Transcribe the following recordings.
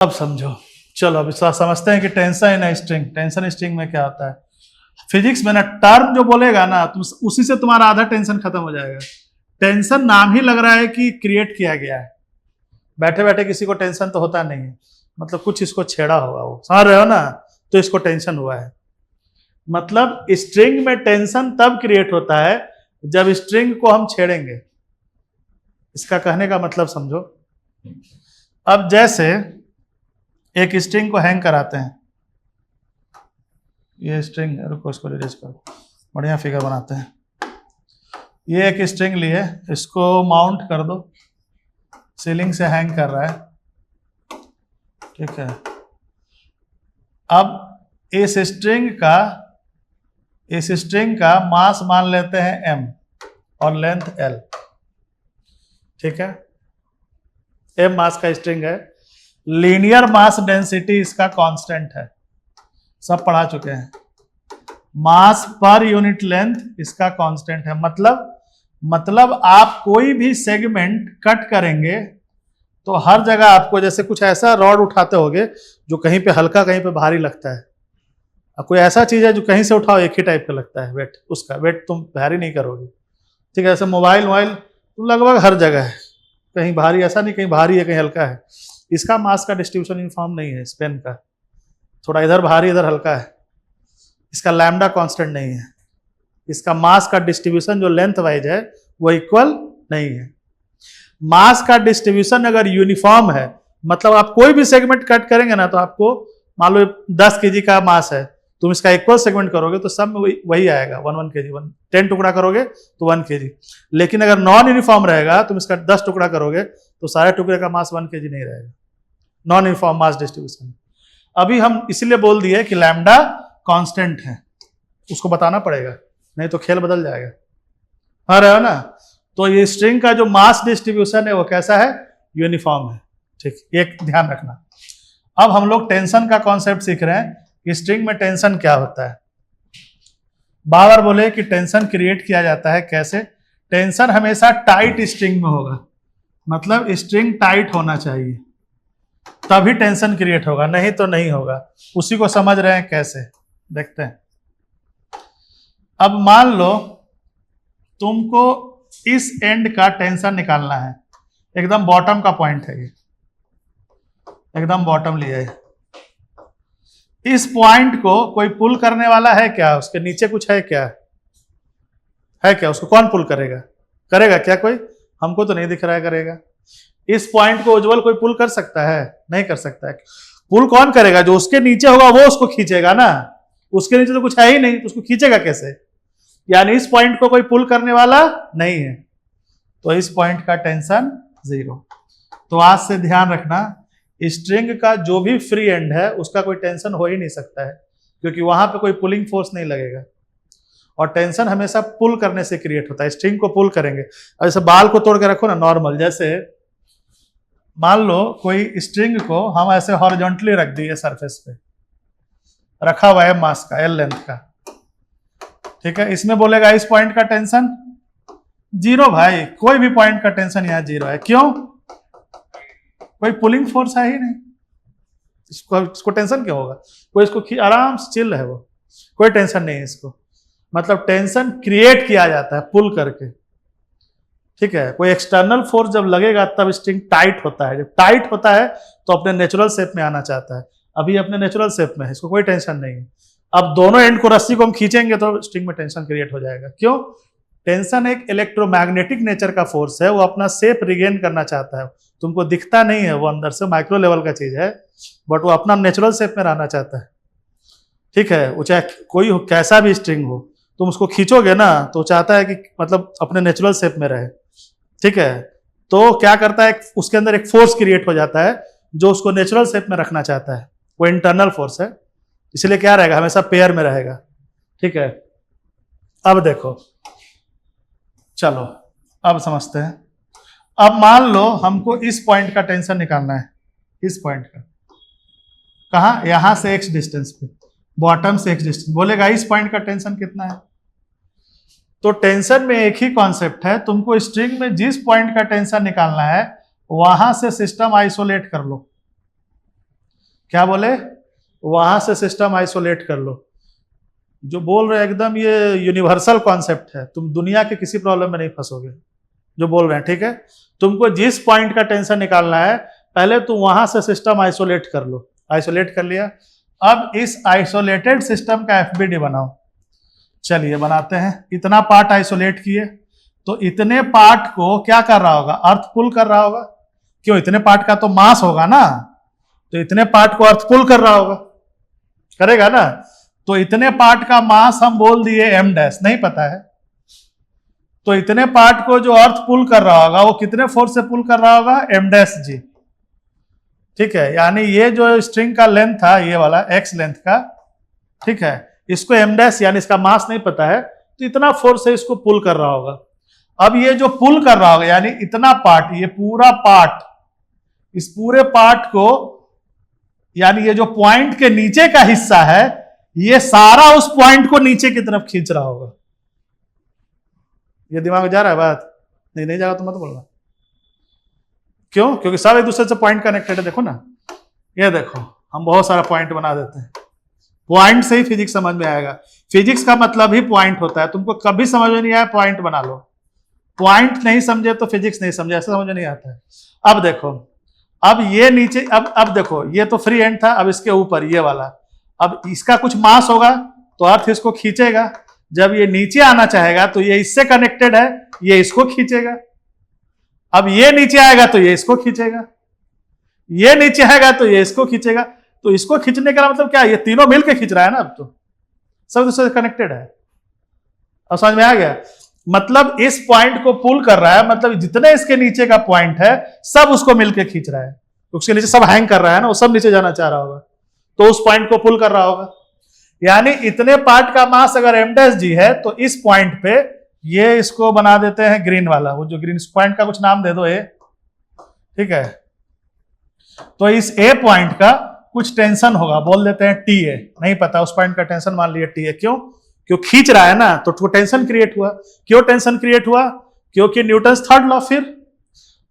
अब समझो, चलो अब समझते हैं कि tension in string, tension string में क्या होता है। फिजिक्स में ना टर्म जो बोलेगा ना तुम उसी से तुम्हारा आधा टेंशन खत्म हो जाएगा। टेंशन नाम ही लग रहा है कि क्रिएट किया गया है, बैठे बैठे किसी को टेंशन तो होता नहीं है, मतलब कुछ इसको छेड़ा होगा, वो समझ रहे हो ना, तो इसको टेंशन हुआ है। मतलब स्ट्रिंग में टेंशन तब क्रिएट होता है जब स्ट्रिंग को हम छेड़ेंगे, इसका कहने का मतलब समझो। अब जैसे एक स्ट्रिंग को हैंग कराते हैं, ये स्ट्रिंग, रुको इसको रिलीज करो, बढ़िया फिगर बनाते हैं। ये एक स्ट्रिंग लिए, इसको माउंट कर दो, सीलिंग से हैंग कर रहा है, ठीक है। अब इस स्ट्रिंग का मास मान लेते हैं m और लेंथ l, ठीक है। m मास का स्ट्रिंग है, लीनियर मास डेंसिटी इसका कांस्टेंट है, सब पढ़ा चुके हैं। मास पर यूनिट लेंथ इसका कांस्टेंट है। मतलब आप कोई भी सेगमेंट कट करेंगे तो हर जगह आपको, जैसे कुछ ऐसा रॉड उठाते होगे जो कहीं पे हल्का कहीं पे भारी लगता है, और कोई ऐसा चीज है जो कहीं से उठाओ एक ही टाइप का लगता है, वेट उसका वेट तुम भारी नहीं करोगे, ठीक है। ऐसे मोबाइल तो लगभग हर जगह है, कहीं भारी, ऐसा नहीं कहीं भारी है कहीं हल्का है। इसका मास का डिस्ट्रीब्यूशन यूनिफॉर्म नहीं है, इस पेन का थोड़ा इधर भारी इधर हल्का है, इसका लैम्डा कांस्टेंट नहीं है, इसका मास का डिस्ट्रीब्यूशन जो लेंथ वाइज है वो इक्वल नहीं है। मास का डिस्ट्रीब्यूशन अगर यूनिफॉर्म है, मतलब आप कोई भी सेगमेंट कट करेंगे ना, तो आपको मान लो 10 kg का मास है, तुम इसका इक्वल सेगमेंट करोगे तो सब में वही आएगा, 1 kg, 10 टुकड़ा करोगे तो 1 kg। लेकिन अगर नॉन यूनिफॉर्म रहेगा, तुम इसका 10 टुकड़ा करोगे तो सारे टुकड़े का मास 1 kg नहीं रहेगा, नॉन यूनिफॉर्म मास डिस्ट्रीब्यूशन। अभी हम इसलिए बोल दिए कि लैम्डा कांस्टेंट है, उसको बताना पड़ेगा, नहीं तो खेल बदल जाएगा, हाँ रहे हो ना। तो ये स्ट्रिंग का जो मास डिस्ट्रीब्यूशन है वो कैसा है, यूनिफॉर्म है, ठीक, एक ध्यान रखना। अब हम लोग टेंशन का कॉन्सेप्ट सीख रहे हैं कि स्ट्रिंग में टेंशन क्या होता है। बार बोले कि टेंशन क्रिएट किया जाता है कैसे। टेंशन हमेशा टाइट स्ट्रिंग में होगा, मतलब स्ट्रिंग टाइट होना चाहिए तभी टेंशन क्रिएट होगा, नहीं तो नहीं होगा। उसी को समझ रहे हैं कैसे, देखते हैं। अब मान लो तुमको इस एंड का टेंशन निकालना है, एकदम बॉटम का पॉइंट है ये, एकदम बॉटम लिया है। इस पॉइंट को कोई पुल करने वाला है क्या, उसके नीचे कुछ है क्या, है क्या, उसको कौन पुल करेगा, करेगा क्या कोई, हमको तो नहीं दिख रहा है करेगा। इस पॉइंट को उज्जवल कोई पुल कर सकता है, नहीं कर सकता है। पुल कौन करेगा, जो उसके नीचे होगा वो उसको खींचेगा ना, उसके नीचे तो कुछ है ही नहीं, तो उसको खींचेगा कैसे, यानी इस पॉइंट को कोई पुल करने वाला नहीं है, तो इस पॉइंट का टेंशन 0। तो आज से ध्यान रखना, स्ट्रिंग का जो भी फ्री एंड है उसका कोई टेंशन हो ही नहीं सकता है, क्योंकि वहां पे कोई पुलिंग फोर्स नहीं लगेगा, और टेंशन हमेशा पुल करने से क्रिएट होता है, स्ट्रिंग को पुल करेंगे। ऐसे बाल को तोड़ के रखो ना नॉर्मल, जैसे मान लो कोई स्ट्रिंग को हम ऐसे हॉरिजॉन्टली रख दिए, सरफेस पे रखा हुआ है मास का एल लेंथ का, ठीक है। इसमें बोलेगा इस पॉइंट का टेंशन 0, भाई कोई भी पॉइंट का टेंशन यहाँ 0 है, क्यों, कोई पुलिंग फोर्स है ही नहीं, इसको टेंशन क्यों होगा, कोई इसको आराम से चिल है, वो कोई टेंशन नहीं है इसको। मतलब टेंशन क्रिएट किया जाता है पुल करके, ठीक है। कोई एक्सटर्नल फोर्स जब लगेगा तब स्ट्रिंग टाइट होता है, जब टाइट होता है तो अपने नेचुरल शेप में आना चाहता है, अभी अपने नेचुरल शेप में है, इसको कोई टेंशन नहीं है। अब दोनों एंड को रस्सी को हम खींचेंगे तो स्ट्रिंग में टेंशन क्रिएट हो जाएगा, क्यों, टेंशन एक इलेक्ट्रोमैग्नेटिक नेचर का फोर्स है, वो अपना शेप रिगेन करना चाहता है, तुमको दिखता नहीं है, वो अंदर से माइक्रो लेवल का चीज है, बट वो अपना नेचुरल शेप में रहना चाहता है, ठीक है। वो चाहे कोई हो, कैसा भी स्ट्रिंग हो, तुम उसको खींचोगे ना तो चाहता है कि मतलब अपने नेचुरल शेप में रहे, ठीक है। तो क्या करता है, उसके अंदर एक फोर्स क्रिएट हो जाता है जो उसको नेचुरल शेप में रखना चाहता है, वो इंटरनल फोर्स है, इसलिए क्या रहेगा, हमेशा पेयर में रहेगा, ठीक है। अब देखो, चलो अब समझते हैं। अब मान लो हमको इस पॉइंट का टेंशन निकालना है, इस पॉइंट का, कहा, यहां से x डिस्टेंस पे, बॉटम से x डिस्टेंस, बोलेगा इस पॉइंट का टेंशन कितना है। तो टेंशन में एक ही कॉन्सेप्ट है, तुमको स्ट्रिंग में जिस पॉइंट का टेंशन निकालना है वहां से सिस्टम आइसोलेट कर लो, क्या बोले, वहां से सिस्टम आइसोलेट कर लो। जो बोल रहे हैं एकदम ये यूनिवर्सल कॉन्सेप्ट है, तुम दुनिया के किसी प्रॉब्लम में नहीं फंसोगे जो बोल रहे हैं, ठीक है। तुमको जिस पॉइंट का टेंशन निकालना है पहले तुम वहां से सिस्टम आइसोलेट कर लो। आइसोलेट कर लिया, अब इस आइसोलेटेड सिस्टम का एफबीडी बनाओ। चलिए बनाते हैं। इतना पार्ट आइसोलेट किए, तो इतने पार्ट को क्या कर रहा होगा, अर्थ पुल कर रहा होगा। क्यों, इतने पार्ट का तो मास होगा ना, तो इतने पार्ट को अर्थ पुल कर रहा होगा, करेगा ना। तो इतने पार्ट का मास हम बोल दिए m डैश, नहीं पता है। तो इतने पार्ट को जो अर्थ पुल कर रहा होगा वो कितने फोर्स से पुल कर रहा होगा, m डैश जी, ठीक है। यानी ये जो स्ट्रिंग का लेंथ था, ये वाला x लेंथ का, ठीक है, इसको m डैश यानी इसका मास नहीं पता है, तो इतना फोर्स से इसको पुल कर रहा होगा। अब ये जो पुल कर रहा होगा यानी इतना पार्ट, ये पूरा पार्ट, इस पूरे पार्ट को यानी ये जो पॉइंट के नीचे का हिस्सा है ये सारा उस पॉइंट को नीचे की तरफ खींच रहा होगा। ये दिमाग में जा रहा है बात? नहीं जाएगा तो मत बोलना। क्यों, क्योंकि सब एक दूसरे से पॉइंट कनेक्टेड है। देखो ना, ये देखो हम बहुत सारा पॉइंट बना देते हैं, पॉइंट से ही फिजिक्स समझ में आएगा। फिजिक्स का मतलब ही पॉइंट होता है। तुमको कभी समझ में नहीं आया पॉइंट बना लो, पॉइंट नहीं समझे तो फिजिक्स नहीं समझे, ऐसा समझ में नहीं आता है। अब देखो, अब ये नीचे, अब देखो ये तो फ्री एंड था, अब इसके ऊपर ये वाला, अब इसका कुछ मास होगा तो अर्थ इसको खींचेगा। जब ये नीचे आना चाहेगा तो ये इससे कनेक्टेड है, ये इसको खींचेगा। अब ये नीचे आएगा तो ये इसको खींचेगा, ये नीचे आएगा तो ये इसको खींचेगा। तो इसको खींचने का मतलब क्या, ये तीनों मिलकर खींच रहा है ना, अब तो सब दूसरे से कनेक्टेड है। अब समझ में आ गया? मतलब इस पॉइंट को पुल कर रहा है, मतलब जितने इसके नीचे का पॉइंट है सब उसको मिलकर खींच रहा है। उसके नीचे सब हैंग कर रहा है ना, वो सब नीचे जाना चाह रहा होगा, तो उस पॉइंट को पुल कर रहा होगा। यानी इतने पार्ट का मास अगर m डैश जी है तो इस पॉइंट पे ये इसको बना देते हैं ग्रीन वाला, वो जो ग्रीन पॉइंट का कुछ नाम दे दो, ए, ठीक है। तो इस ए पॉइंट का कुछ टेंशन होगा, बोल देते हैं टी ए, नहीं पता उस पॉइंट का टेंशन मान लिया टी ए। क्यों, क्यों खींच रहा है ना, तो टेंशन क्रिएट हुआ। क्यों टेंशन क्रिएट हुआ, क्योंकि न्यूटन्स थर्ड लॉ। फिर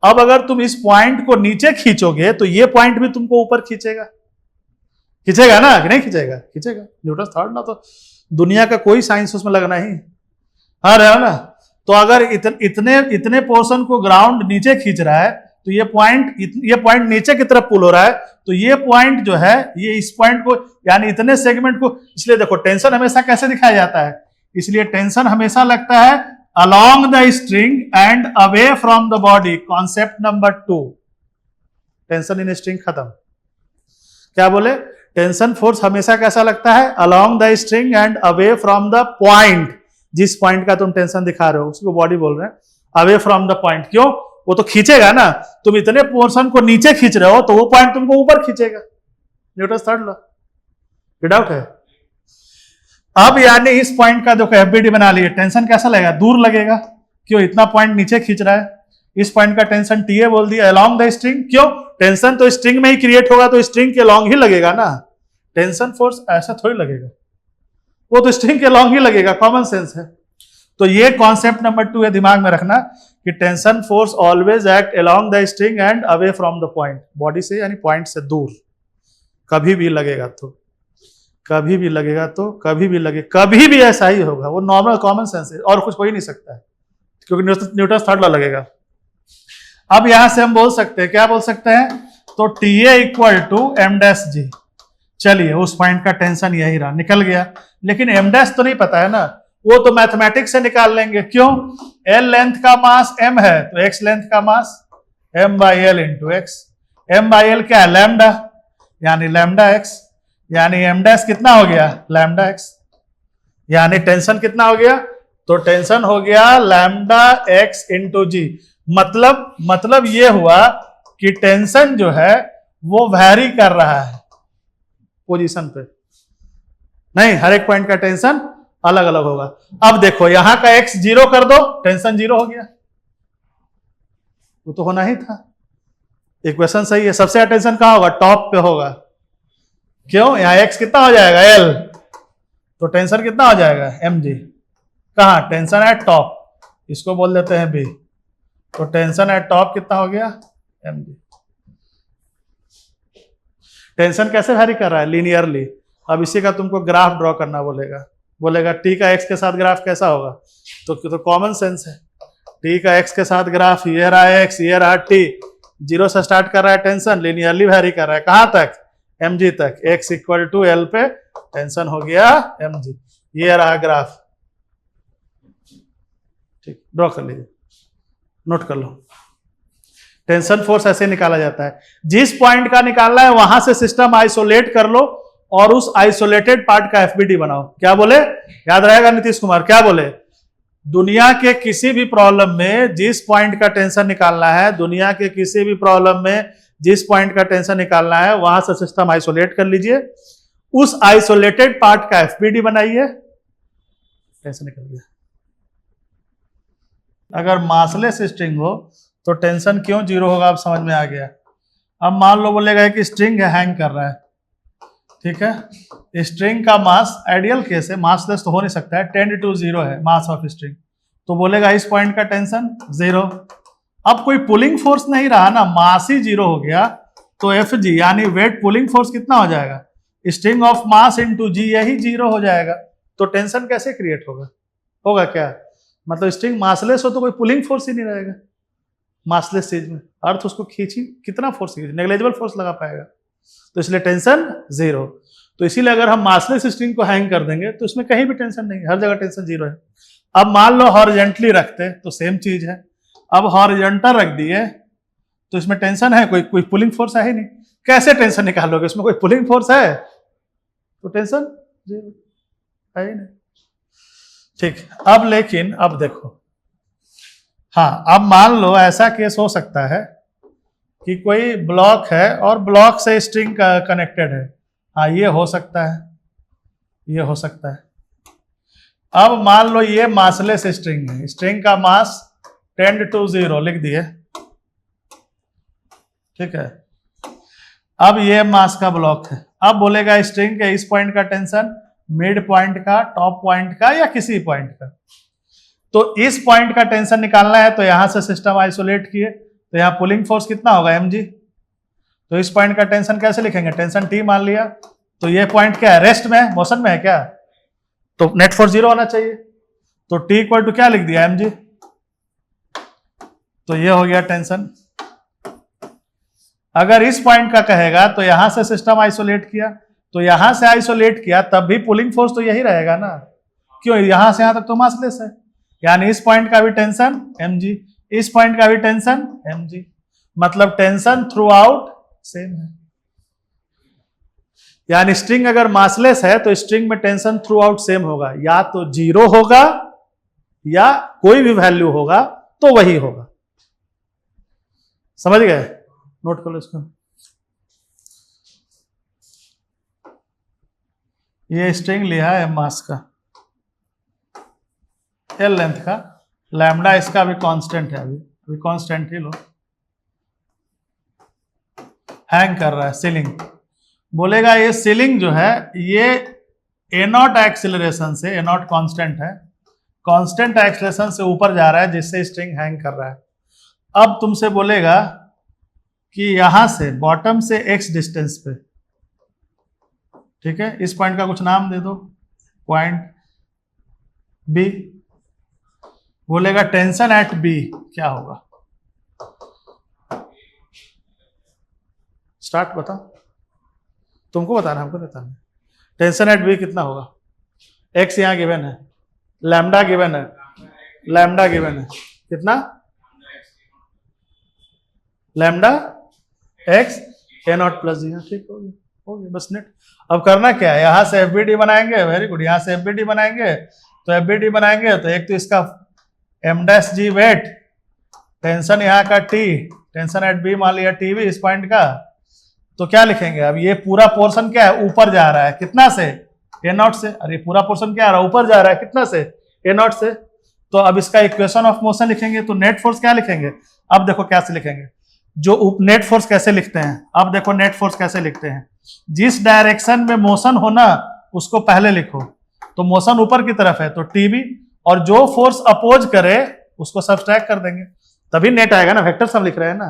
अब अगर तुम इस पॉइंट को नीचे खींचोगे तो ये पॉइंट भी तुमको ऊपर खींचेगा, खींचेगा ना कि नहीं खींचेगा, खींचेगा। न्यूटन्स थर्ड लॉ तो दुनिया का कोई साइंस उसमें लगना ही, हाँ रहा ना। तो अगर इतने पोर्शन को ग्राउंड नीचे खींच रहा है तो ये पॉइंट नीचे की तरफ पुल हो रहा है, तो ये पॉइंट जो है ये इस पॉइंट को यानी इतने सेगमेंट को, इसलिए देखो टेंशन हमेशा कैसे दिखाया जाता है, इसलिए टेंशन हमेशा लगता है along the string and away from the body. Concept number 2, tension in string खत्म। क्या बोले, टेंशन फोर्स हमेशा कैसा लगता है, along the string and away from the point. जिस पॉइंट का तुम टेंशन दिखा रहे हो उसको बॉडी बोल रहे हैं, अवे फ्रॉम द पॉइंट। क्यों, वो तो खींचेगा ना, तुम इतने पोर्शन को नीचे खींच रहे हो तो वो पॉइंट तुमको ऊपर खींचेगा। न्यूटन्स थर्ड लॉ, डाउट है? अब यानी इस पॉइंट का देखो एफबीडी बना लिए, टेंशन कैसा लगेगा, दूर लगेगा। क्यों, इतना पॉइंट नीचे खींच रहा है, इस पॉइंट का टेंशन टीए बोल दिया, अलोंग द स्ट्रिंग। क्यों, टेंशन तो स्ट्रिंग में ही क्रिएट होगा तो स्ट्रिंग के अलोंग ही लगेगा ना, टेंशन फोर्स ऐसा थोड़ी लगेगा, वो तो स्ट्रिंग के अलोंग ही लगेगा, कॉमन सेंस है। तो ये कॉन्सेप्ट नंबर 2 है, दिमाग में रखना कि tension force always act along the string and away from the point. Body से यानी पॉइंट से दूर, कभी भी लगेगा तो कभी भी लगेगा तो कभी भी लगे, कभी भी ऐसा ही होगा, वो नॉर्मल कॉमन सेंस है और कुछ हो ही नहीं सकता है, क्योंकि न्यूटन्स थर्ड लॉ लगेगा। अब यहां से हम बोल सकते हैं, क्या बोल सकते हैं, तो T A equal to m dash G. चलिए उस पॉइंट का टेंशन यही रहा, निकल गया। लेकिन m डैश तो नहीं पता है ना, वो तो मैथमेटिक्स से निकाल लेंगे। क्यों, l लेंथ का मास m है तो x लेंथ का मास m by L into x. m by L क्या है, लैम्डा, यानी लैम्डा x, यानी m डैश कितना हो गया, लैम्डा x। यानी टेंशन कितना हो गया, तो टेंशन हो गया लैम्डा x इंटू जी। मतलब ये हुआ कि टेंशन जो है वो वैरी कर रहा है पोजीशन पे, नहीं हर एक पॉइंट का टेंशन अलग अलग होगा। अब देखो यहां का x 0 कर दो, टेंशन 0 हो गया, वो तो होना ही था। इक्वेशन सही है। सबसे ज्यादा टेंशन कहां होगा, टॉप पे होगा। क्यों, यहां x कितना हो जाएगा, l, तो टेंशन कितना हो जाएगा, mg। कहां, टेंशन है टॉप, इसको बोल देते हैं b, तो टेंशन एट टॉप कितना हो गया, mg। टेंशन कैसे वैरी कर रहा है? लीनियरली। अब इसी का तुमको ग्राफ ड्रॉ करना बोलेगा टी का एक्स के साथ ग्राफ कैसा होगा? तो कॉमन सेंस है, टी का एक्स के साथ ग्राफ, ये रहा एक्स, ये रहा टी, जीरो से स्टार्ट कर रहा है टेंशन, लीनियरली वैरी कर रहा है कहां तक? mg तक। x इक्वल टू एल पे टेंशन हो गया mg, ये रहा ग्राफ। ठीक, ड्रॉ कर लीजिए, नोट कर लो। टेंशन फोर्स ऐसे निकाला जाता है, जिस पॉइंट का निकालना है वहां से सिस्टम आइसोलेट कर लो और उस आइसोलेटेड पार्ट का एफबीडी बनाओ। क्या बोले? याद रहेगा नीतीश कुमार, क्या बोले? दुनिया के किसी भी प्रॉब्लम में जिस पॉइंट का टेंशन निकालना है, दुनिया के किसी भी प्रॉब्लम में जिस पॉइंट का टेंशन निकालना है वहां से सिस्टम आइसोलेट कर लीजिए, उस आइसोलेटेड पार्ट का एफबीडी बनाइए, टेंशन निकल गया। अगर मासलेस स्ट्रिंग हो तो टेंशन क्यों जीरो होगा? अब समझ में आ गया। अब मान लो बोलेगा कि स्ट्रिंग हैंग कर रहा है, ठीक है, स्ट्रिंग का मास आइडियल केस है, मासलेस तो हो नहीं सकता है, 10 to 0 है मास ऑफ स्ट्रिंग, तो बोलेगा इस पॉइंट का टेंशन 0। अब कोई पुलिंग फोर्स नहीं रहा ना, मास ही 0 हो गया, तो एफ जी यानी वेट पुलिंग फोर्स कितना हो जाएगा? स्ट्रिंग ऑफ मास इंटू जी, यही 0 हो जाएगा। तो टेंशन कैसे क्रिएट होगा? होगा क्या? मतलब स्ट्रिंग मासलेस हो तो कोई पुलिंग फोर्स ही नहीं रहेगा मासलेस चीज में, अर्थ उसको खींची कितना फोर्स, नेग्लेजिबल फोर्स लगा पाएगा, तो इसलिए टेंशन 0। तो इसीलिए अगर हम मासलेस स्ट्रिंग को हैंग कर देंगे तो इसमें कहीं भी टेंशन नहीं है, हर जगह टेंशन 0 है। अब मान लो हॉरिजॉन्टली रखते तो सेम चीज है, अब हॉरिजॉन्टल रख दिए तो इसमें टेंशन है? कोई पुलिंग फोर्स है ही नहीं, कैसे टेंशन निकालोगे? इसमें कोई पुलिंग फोर्स है तो टेंशन 0 है ही नहीं। ठीक, अब लेकिन अब देखो, हाँ अब मान लो ऐसा केस हो सकता है कि कोई ब्लॉक है और ब्लॉक से स्ट्रिंग कनेक्टेड है, हाँ ये हो सकता है, ये हो सकता है। अब मान लो ये मासलेस स्ट्रिंग है, स्ट्रिंग का मास 10 to 0 लिख दिए, ठीक है। अब ये मास का ब्लॉक है, अब बोलेगा स्ट्रिंग के इस पॉइंट का टेंशन मिड पॉइंट का, टॉप पॉइंट का, या किसी पॉइंट का, तो इस पॉइंट का टेंशन निकालना है, तो यहां से सिस्टम आइसोलेट किए तो यहाँ पुलिंग फोर्स कितना होगा? mg। तो इस पॉइंट का टेंशन कैसे लिखेंगे? टेंशन t मान लिया, तो ये पॉइंट क्या है? रेस्ट में है, मोशन में है क्या? तो नेट फोर्स 0 होना चाहिए, तो t इक्वल टू क्या लिख दिया? mg। तो ये हो गया टेंशन। अगर इस पॉइंट का कहेगा तो यहां से सिस्टम आइसोलेट किया, तो यहां से आइसोलेट किया तब भी पुलिंग फोर्स तो यही रहेगा ना, क्यों? यहां से यहां तक तो मासलेस है, यानी इस पॉइंट का भी टेंशन mg, इस पॉइंट का भी टेंशन mg, मतलब टेंशन थ्रू आउट सेम है। यानी स्ट्रिंग अगर मासलेस है तो स्ट्रिंग में टेंशन थ्रू आउट सेम होगा, या तो 0 होगा या कोई भी वैल्यू होगा तो वही होगा। समझ गए? नोट कर लो इसको। ये स्ट्रिंग लिया है मास का, एल लेंथ का, लैम्डा इसका भी कांस्टेंट है, अभी कांस्टेंट ही लो, हैंग कर रहा है सीलिंग। बोलेगा ये सीलिंग जो है ये ए नॉट एक्सिलरेशन से, ए नॉट कांस्टेंट है, कांस्टेंट एक्सिलरेशन से ऊपर जा रहा है जिससे स्ट्रिंग हैंग कर रहा है। अब तुमसे बोलेगा कि यहां से बॉटम से x डिस्टेंस पे, ठीक है, इस पॉइंट का कुछ नाम दे दो, पॉइंट B। बोलेगा टेंशन एट B क्या होगा? स्टार्ट बताओ, तुमको बताना, हमको बताना। टेंशन एट B कितना होगा? x यहां गिवन है, लैम्डा गिवन है, लैम्डा गिवन है कितना? Lambda x A nought plus G, ठीक हो गया बस नेट। अब करना क्या है? यहां से एफबीडी बनाएंगे, वेरी गुड, यहां से एफबीडी बनाएंगे, तो एफबीडी बनाएंगे तो एक तो इसका m' वेट, टेंशन यहाँ का t, टेंशन एट B मान लिया tv इस पॉइंट का, तो क्या लिखेंगे? अब ये पूरा पोर्शन क्या है? ऊपर जा रहा है, कितना से? ए नॉट से। अरे पूरा पोर्शन क्या आ रहा है? ऊपर जा रहा है, कितना से? ए नॉट से। तो अब इसका इक्वेशन ऑफ मोशन लिखेंगे, तो नेट फोर्स क्या लिखेंगे? अब देखो कैसे लिखेंगे, जो नेट फोर्स कैसे लिखते हैं, अब देखो नेट फोर्स कैसे लिखते हैं, जिस डायरेक्शन में मोशन होना उसको पहले लिखो, तो मोशन ऊपर की तरफ है तो टीबी, और जो फोर्स अपोज करे उसको सब्सट्रैक्ट कर देंगे, तभी नेट आएगा ना, वेक्टर सब लिख रहे हैं ना।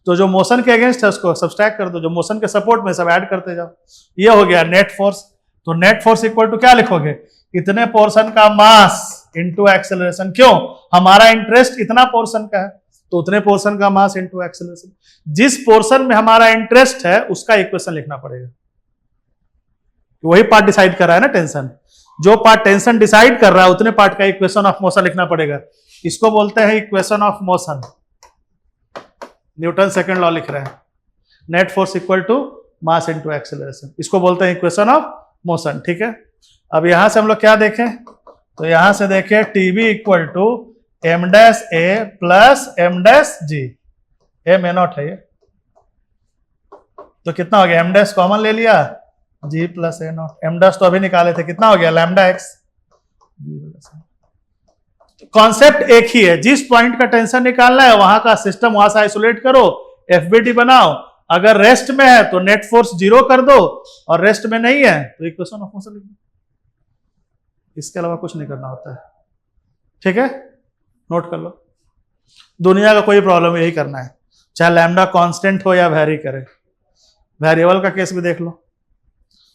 तो जो मोशन के अगेंस्ट है उसको सब्सट्रैक्ट कर दो, जो मोशन के सपोर्ट में सब ऐड करते जाओ। ये हो गया नेट फोर्स। तो नेट फोर्स इक्वल टू क्या लिखोगे, इतने पोर्शन का मास इनटू एक्सेलरेशन। क्यों, हमारा इंटरेस्ट इतना पोर्शन का है, तो उतने पोर्शन का मास इनटू एक्सेलरेशन। जिस पोर्शन में हमारा इंटरेस्ट है उसका इक्वेशन लिखना पड़ेगा, वही पार्ट डिसाइड कर रहा है ना टेंशन। जो पार्ट टेंशन डिसाइड कर रहा है उतने पार्ट का इक्वेशन ऑफ मोशन लिखना पड़ेगा। इसको बोलते हैं equation of motion. Newton second law लिख रहे हैं, net force equal to mass into acceleration, इसको बोलते हैं इक्वेशन ऑफ मोशन। ठीक है, अब यहां से हम लोग क्या देखें, तो यहां से देखें TB equal to M dash A plus M dash G. M A not है ये, तो कितना हो गया, एम डैश कॉमन ले लिया, G plus A nought. M dash तो अभी निकाले थे, कितना हो गया, लैम्डा एक्स। कॉन्सेप्ट एक ही है, जिस पॉइंट का टेंशन निकालना है वहां का सिस्टम वहां से आइसोलेट करो, एफबीटी बनाओ। अगर रेस्ट में है तो नेट फोर्स 0 कर दो, और रेस्ट में नहीं है तो इक्वेशन ऑफ मोशन लिख दो। इसके अलावा कुछ नहीं करना होता है। ठीक है, नोट कर लो। दुनिया का कोई प्रॉब्लम यही करना है, चाहे लैम्डा कांस्टेंट हो या वेरी करे। वेरिएबल का केस भी देख लो,